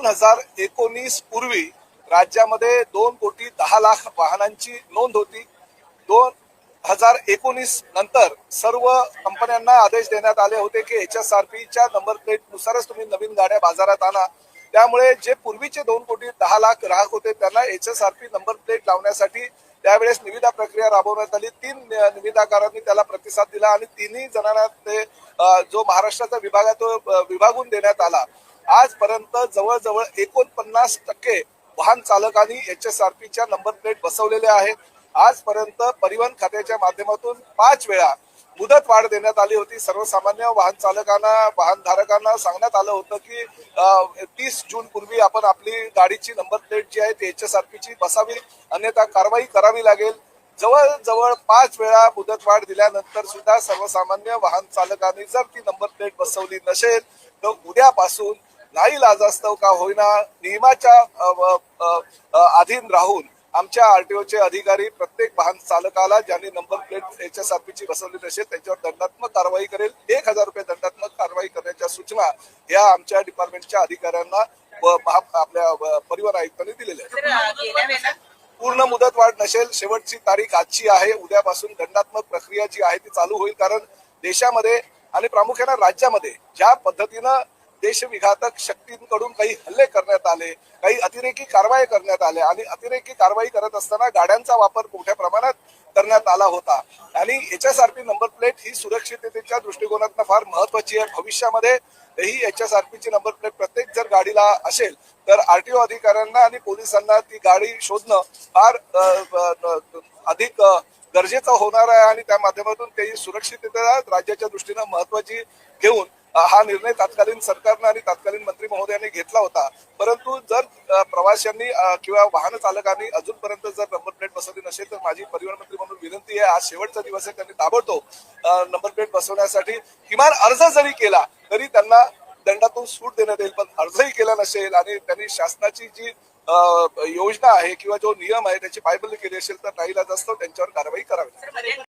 2019 पूर्वी राज्यामध्ये 2,10,00,000 वाहनांची नोंद होती. 2019 नंतर सर्व कंपन्यांना आदेश देण्यात आले होते की HSRPच्या नंबर प्लेट नुसारच तुम्ही नवीन गाड्या बाजारात आणा. त्यामुळे जे पूर्वीचे 2,10,00,000 ग्राहक होते त्यांना HSRP नंबर प्लेट लावण्यासाठी त्यावेळेस निविदा प्रक्रिया राबवण्यात आली. 3 निविदाकारांनी त्याला प्रतिसाद दिला आणि तिन्ही जणांना ते जो महाराष्ट्राचा विभाग आहे तो विभागून देण्यात आला. आजपर्यंत जवळजवळ 49% वाहन चालकांनी HSRPच्या नंबर प्लेट बसवलेल्या आहेत. आजपर्यंत परिवहन खात्याच्या माध्यमातून 5 वेळा मुदत वाढ देण्यात आली होती. सर्वसामान्य वाहन चालकांना वाहनधारकांना सांगण्यात आलं होतं की 30 जून पूर्वी आपण आपली गाडीची नंबर प्लेट जी आहे ती HSRPची बसावी, अन्यथा कारवाई करावी लागेल. जवळजवळ 5 वेळा मुदतवाढ दिल्यानंतर सुद्धा सर्वसामान्य वाहन चालकांनी जर ती नंबर प्लेट बसवली नसेल तर उद्यापासून नाईलाजास्तव का होईना नियमाच्या अधीन राहून आमच्या आरटीओचे अधिकारी प्रत्येक वाहन चालकाला ज्यांनी नंबर प्लेट HSRPची बसवली नसेल त्यांच्यावर दंडात्मक कारवाई करेल. 1,000 रुपये दंडात्मक कारवाई करण्याच्या सूचना या आमच्या डिपार्टमेंटच्या अधिकाऱ्यांना व आपल्या परिवहन आयुक्तांनी दिलेल्या आहेत. पूर्ण मुदतवाढ नसेल, शेवटची तारीख आजची आहे. उद्यापासून दंडात्मक प्रक्रिया जी आहे ती चालू होईल. कारण देशामध्ये आणि प्रामुख्याने राज्यामध्ये ज्या पद्धतीनं देशविघातक शक्तींकडून काही हल्ले करण्यात आले, काही अतिरेकी कारवाई करण्यात आल्या आणि अतिरेकी कारवाई करत असताना गाड्यांचा वापर मोठ्या प्रमाणात करण्यात आला होता. आणि HSRP नंबर प्लेट ही सुरक्षिततेच्या दृष्टिकोनातून फार महत्वाची आहे. भविष्यामध्ये ही HSRPची नंबर प्लेट प्रत्येक जर गाडीला असेल तर आरटीओ अधिकाऱ्यांना आणि पोलिसांना ती गाडी शोधणं फार अधिक गरजेचं होणार आहे आणि त्या माध्यमातून काही सुरक्षितता राज्याच्या दृष्टीनं महत्वाची घेऊन हा निर्णय तत्कालीन सरकारनं आणि तत्कालीन मंत्री महोदयांनी घेतला होता. परंतु जर प्रवाशांनी किंवा वाहन चालकांनी अजूनपर्यंत जर नंबर प्लेट बसवली नसेल तर माझी परिवहन मंत्री म्हणून विनंती आहे, आज शेवटचा दिवस आहे, त्यांनी ताबडतोब नंबर प्लेट बसवण्यासाठी किमान अर्ज जरी केला तरी त्यांना दंडातून सूट देण्यात येईल. पण अर्जही केला नसेल आणि त्यांनी शासनाची जी योजना आहे किंवा जो नियम आहे त्याची पायमल्ली केली असेल तर नाईलाजास्तव त्यांच्यावर कारवाई करावी.